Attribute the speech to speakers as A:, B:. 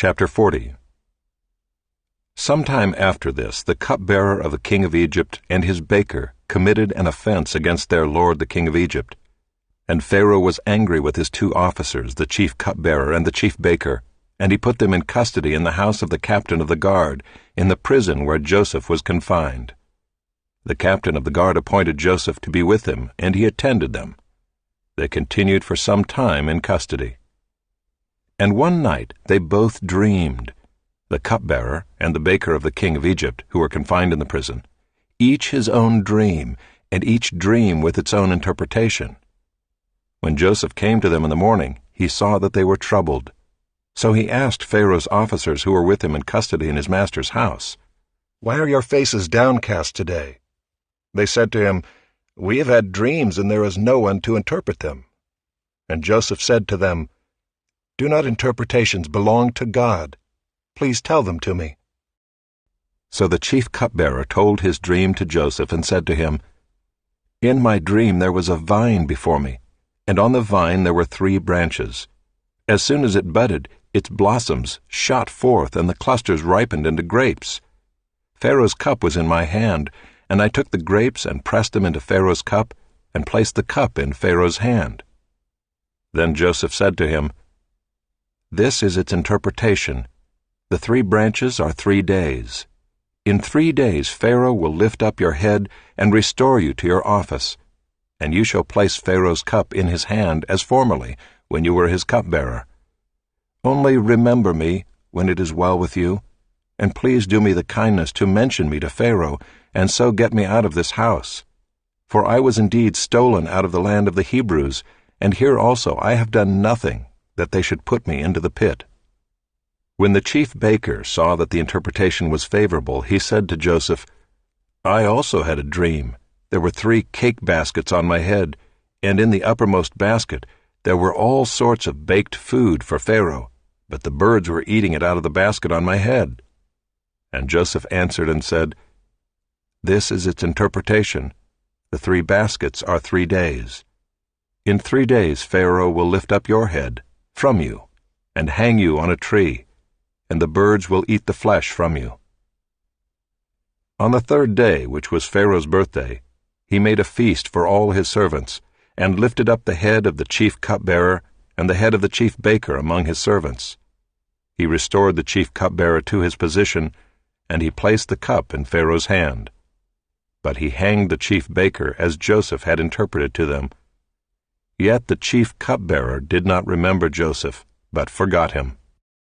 A: Chapter 40. Sometime after this, the cupbearer of the king of Egypt and his baker committed an offense against their lord the king of Egypt. And Pharaoh was angry with his two officers, the chief cupbearer and the chief baker, and he put them in custody in the house of the captain of the guard, in the prison where Joseph was confined. The captain of the guard appointed Joseph to be with him, and he attended them. They continued for some time in custody. And one night they both dreamed, the cupbearer and the baker of the king of Egypt, who were confined in the prison, each his own dream, and each dream with its own interpretation. When Joseph came to them in the morning, he saw that they were troubled. So he asked Pharaoh's officers who were with him in custody in his master's house, "Why are your faces downcast today?" They said to him, "We have had dreams, and there is no one to interpret them." And Joseph said to them, "Do not interpretations belong to God? Please tell them to me." So the chief cupbearer told his dream to Joseph and said to him, "In my dream there was a vine before me, and on the vine there were 3 branches. As soon as it budded, its blossoms shot forth, and the clusters ripened into grapes. Pharaoh's cup was in my hand, and I took the grapes and pressed them into Pharaoh's cup, and placed the cup in Pharaoh's hand." Then Joseph said to him, "This is its interpretation. The 3 branches are 3 days. In 3 days Pharaoh will lift up your head and restore you to your office, and you shall place Pharaoh's cup in his hand as formerly, when you were his cupbearer. Only remember me when it is well with you, and please do me the kindness to mention me to Pharaoh, and so get me out of this house. For I was indeed stolen out of the land of the Hebrews, and here also I have done nothing that they should put me into the pit." When the chief baker saw that the interpretation was favorable, he said to Joseph, "I also had a dream. There were 3 cake baskets on my head, and in the uppermost basket there were all sorts of baked food for Pharaoh, but the birds were eating it out of the basket on my head." And Joseph answered and said, "This is its interpretation. The 3 baskets are 3 days. In 3 days Pharaoh will lift up your head from you and hang you on a tree, and the birds will eat the flesh from you." On the 3rd day, which was Pharaoh's birthday, he made a feast for all his servants, and lifted up the head of the chief cupbearer and the head of the chief baker among his servants. He restored the chief cupbearer to his position, and he placed the cup in Pharaoh's hand. But he hanged the chief baker as Joseph had interpreted to them. Yet the chief cupbearer did not remember Joseph, but forgot him.